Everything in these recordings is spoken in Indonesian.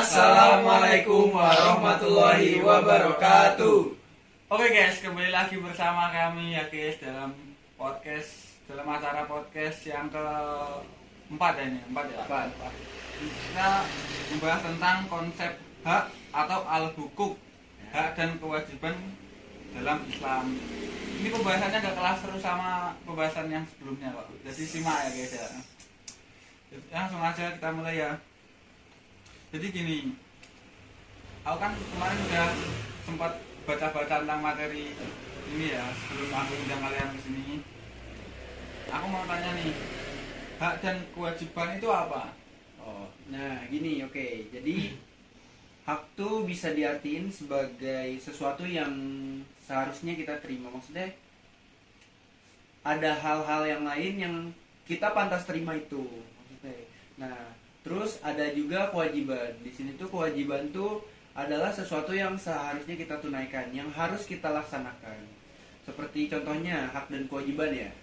Assalamualaikum warahmatullahi wabarakatuh. Oke guys, kembali lagi bersama kami ya guys dalam acara podcast yang keempat ya ini, empat ya. Empat. Kita membahas tentang konsep hak atau al-hukuk, hak dan kewajiban dalam Islam. Ini pembahasannya gak kalah seru sama pembahasan yang sebelumnya kok. Jadi simak ya guys ya. Langsung aja kita mulai ya. Jadi gini, aku kan kemarin udah sempat baca-baca tentang materi ini ya sebelum aku undang kalian ke sini. Aku mau tanya nih, hak dan kewajiban itu apa? Nah gini, oke. Jadi hak tuh bisa diartiin sebagai sesuatu yang seharusnya kita terima. Maksudnya ada hal-hal yang lain yang kita pantas terima itu. Maksudnya. Nah, terus ada juga kewajiban. Di sini tuh kewajiban tuh adalah sesuatu yang seharusnya kita tunaikan, yang harus kita laksanakan. Seperti contohnya hak dan kewajiban ya.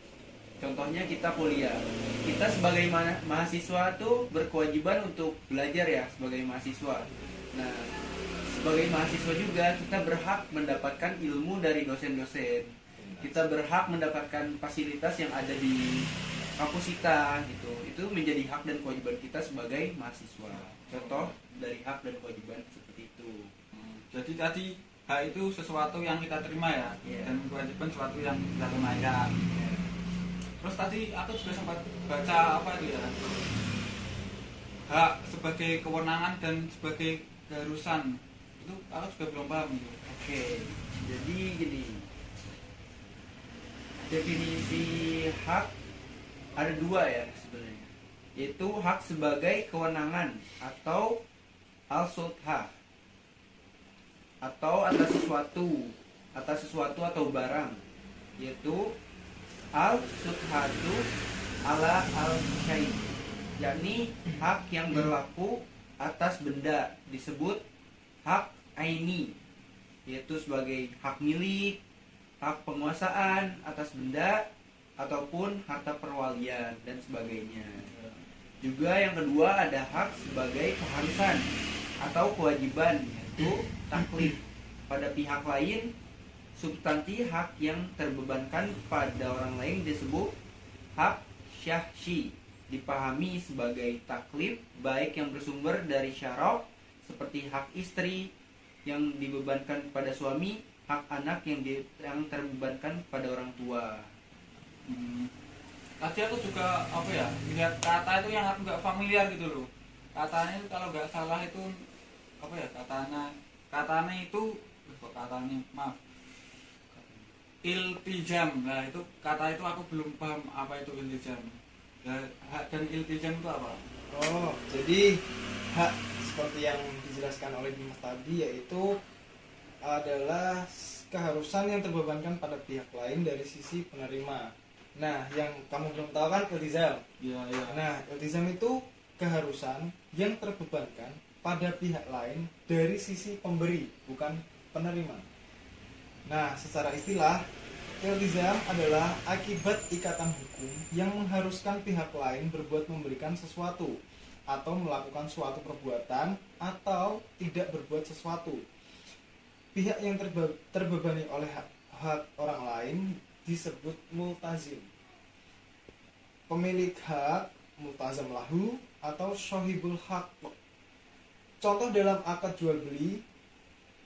Contohnya kita kuliah. Kita sebagai mahasiswa tuh berkewajiban untuk belajar ya sebagai mahasiswa. Nah, sebagai mahasiswa juga kita berhak mendapatkan ilmu dari dosen-dosen. Kita berhak mendapatkan fasilitas yang ada di kampus kita gitu. Itu menjadi hak dan kewajiban kita sebagai mahasiswa. Contoh dari hak dan kewajiban seperti itu. Jadi tadi hak itu sesuatu yang kita terima ya, dan kewajiban sesuatu yang kita tunaikan. Terus tadi aku juga sempat baca apa itu ya, hak sebagai kewenangan dan sebagai keharusan. Itu aku juga belum paham gitu. Oke, jadi gini, definisi hak ada dua ya sebenarnya, yaitu hak sebagai kewenangan atau al-sultah, atau atas sesuatu atau barang, yaitu al-sulhatu ala al-syai', yakni hak yang berlaku atas benda disebut hak aini, yaitu sebagai hak milik, hak penguasaan atas benda ataupun harta perwalian dan sebagainya. Juga yang kedua ada hak sebagai keharusan atau kewajiban, yaitu taklif pada pihak lain. Substansi hak yang terbebankan pada orang lain disebut hak syahsi, dipahami sebagai taklif baik yang bersumber dari syara' seperti hak istri yang dibebankan pada suami, hak anak yang terbebankan pada orang tua. Tadi aku juga lihat kata itu yang aku nggak familiar gitu loh. Katanya itu kalau nggak salah itu katanya itu iltijam. Nah itu kata itu aku belum paham apa itu iltijam. Nah, hak dan iltijam itu apa? Jadi hak seperti yang dijelaskan oleh Dimas tadi, yaitu adalah keharusan yang terbebankan pada pihak lain dari sisi penerima. Nah, yang kamu belum tahu kan iltizam. Iya. Nah, iltizam itu keharusan yang terbebankan pada pihak lain dari sisi pemberi, bukan penerima. Nah, secara istilah, iltizam adalah akibat ikatan hukum yang mengharuskan pihak lain berbuat memberikan sesuatu atau melakukan suatu perbuatan atau tidak berbuat sesuatu. Pihak yang terbebani oleh hak orang lain disebut multazim. Pemilik hak multazam lahu atau syahibul haq. Contoh dalam akad jual beli,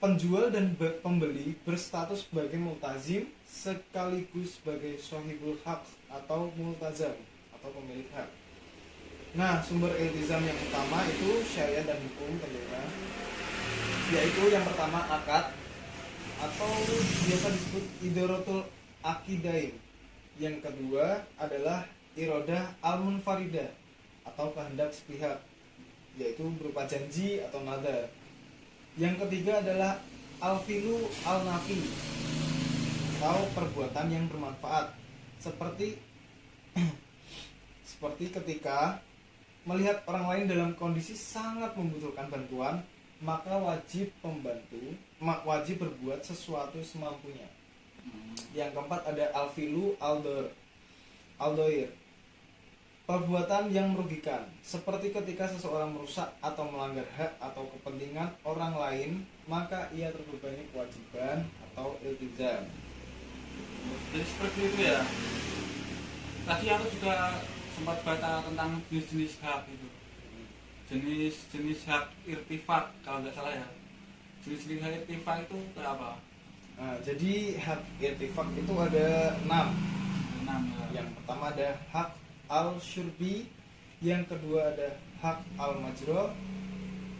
penjual dan pembeli berstatus sebagai multazim sekaligus sebagai syahibul haq atau multazam atau pemilik hak. Nah, sumber iltizam yang utama itu syariat dan hukum tentunya, yaitu yang pertama akad atau biasa disebut idaratul akidain. Yang kedua adalah iradah al-munfaridah atau kehendak sepihak, yaitu berupa janji atau nadar. Yang ketiga adalah al-filu al-nafi atau perbuatan yang bermanfaat, seperti ketika melihat orang lain dalam kondisi sangat membutuhkan bantuan, maka wajib berbuat sesuatu semampunya. Yang keempat ada al-filu al-doir perbuatan yang merugikan, seperti ketika seseorang merusak atau melanggar hak atau kepentingan orang lain, maka ia terbebani kewajiban atau iltizam. Jadi seperti itu ya. Tadi aku juga sempat baca tentang jenis-jenis hak itu. Jenis-jenis hak irtifak kalau nggak salah ya. Jenis-jenis hak irtifak itu kayak apa? Nah, jadi hak irtifak itu ada 6. 6 ya. Yang pertama ada hak al-syurbi, yang kedua ada hak al-majro,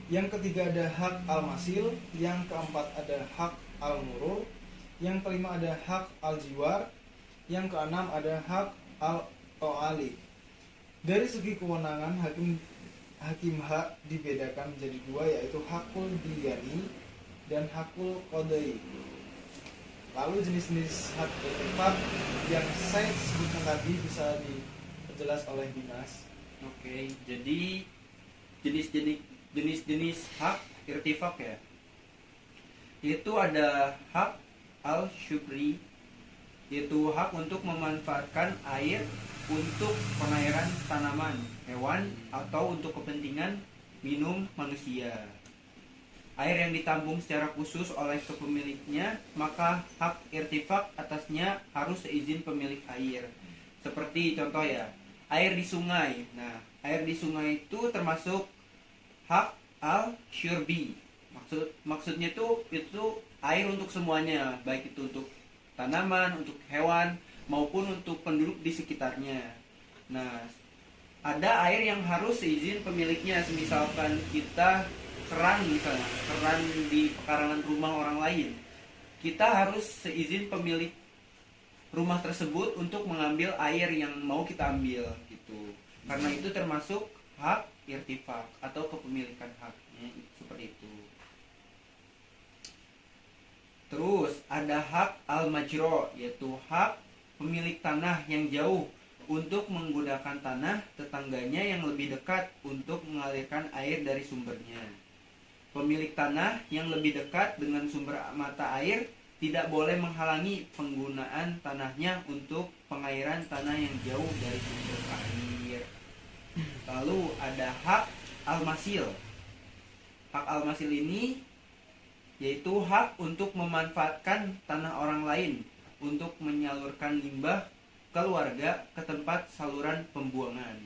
yang ketiga ada hak al-masil, yang keempat ada hak al-murur, yang kelima ada hak al-jiwar, yang keenam ada hak al-to'ali. Dari segi kewenangan, hakim hak dibedakan menjadi 2, yaitu hakul diyani dan hakul qadai. Lalu jenis-jenis hak irtifak yang saya sebutkan tadi bisa diperjelas oleh Dimas. Oke, jadi jenis-jenis hak irtifak ya. Itu ada hak al-syukri, yaitu hak untuk memanfaatkan air untuk pengairan tanaman, hewan, atau untuk kepentingan minum manusia. Air yang ditampung secara khusus oleh kepemiliknya, maka hak irtifak atasnya harus seizin pemilik air. Seperti contoh ya, air di sungai. Nah, air di sungai itu termasuk hak al-syurbi. Maksudnya itu air untuk semuanya, baik itu untuk tanaman, untuk hewan, maupun untuk penduduk di sekitarnya. Nah, ada air yang harus seizin pemiliknya, misalkan kita keran di pekarangan rumah orang lain, kita harus seizin pemilik rumah tersebut untuk mengambil air yang mau kita ambil gitu. Karena itu termasuk hak irtifak atau kepemilikan haknya, seperti itu. Terus ada hak al-majro, yaitu hak pemilik tanah yang jauh untuk menggunakan tanah tetangganya yang lebih dekat untuk mengalirkan air dari sumbernya. Pemilik tanah yang lebih dekat dengan sumber mata air tidak boleh menghalangi penggunaan tanahnya untuk pengairan tanah yang jauh dari sumber air. Lalu ada hak al-masil. Hak al-masil ini yaitu hak untuk memanfaatkan tanah orang lain untuk menyalurkan limbah keluarga ke tempat saluran pembuangan.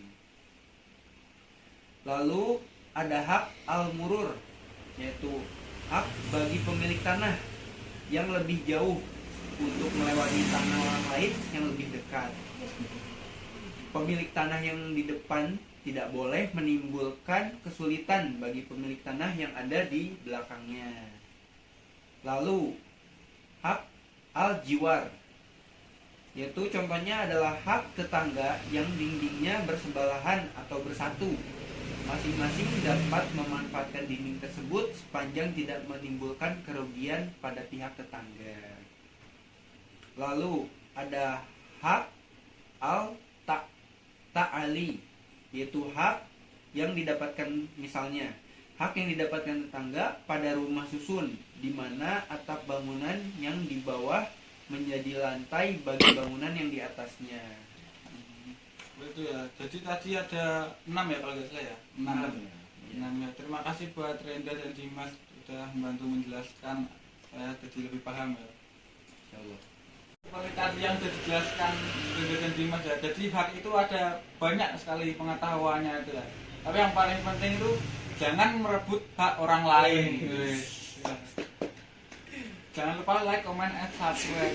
Lalu ada hak al-murur, yaitu hak bagi pemilik tanah yang lebih jauh untuk melewati tanah orang lain yang lebih dekat. Pemilik tanah yang di depan tidak boleh menimbulkan kesulitan bagi pemilik tanah yang ada di belakangnya. Lalu hak al-jiwar, yaitu contohnya adalah hak tetangga yang dindingnya bersebelahan atau bersatu. Masing-masing dapat memanfaatkan dinding tersebut sepanjang tidak menimbulkan kerugian pada pihak tetangga. Lalu ada hak al-ta'ali, yaitu hak yang didapatkan, misalnya hak yang didapatkan tetangga pada rumah susun, di mana atap bangunan yang di bawah menjadi lantai bagi bangunan yang di atasnya. Itu ya. Jadi tadi ada 6 ya kalau nggak salah ya. 6 ya. Terima kasih buat Renda dan Dimas sudah membantu menjelaskan, saya jadi lebih paham ya. Insyaallah. Seperti tadi yang sudah dijelaskan Renda dan Dimas ya. Jadi hak itu ada banyak sekali pengetahuannya itu ya. Tapi yang paling penting itu jangan merebut hak orang lain. Jangan lupa like, comment, and subscribe.